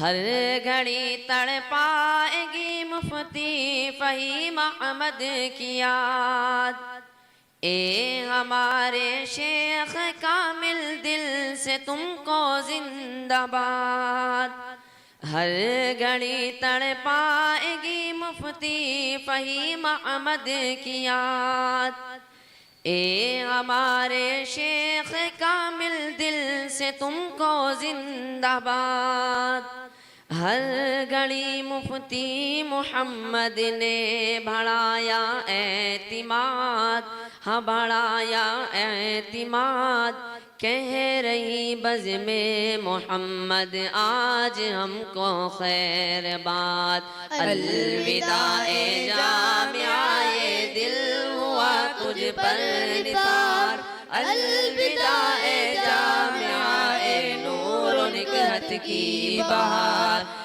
हर घड़ी तड़पाएगी मुफ्ती फ़हीम अहमद की याद। ए हमारे शेख कामिल दिल से तुमको जिंदाबाद। हर घड़ी तड़पाएगी मुफ्ती फ़हीम अहमद की याद। ए हमारे शेख कामिल दिल से तुमको जिंदाबाद। हर घड़ी मुफ्ती मोहम्मद ने बढ़ाया एतिमाद, हाँ बढ़ाया एतिमाद। कह रही बज़ में मोहम्मद आज हमको खैर बात। अलविदाए जामिआए दिल हुआ तुझ पर निसार। अलविदाए जामिआए नूर निकहत की बहार।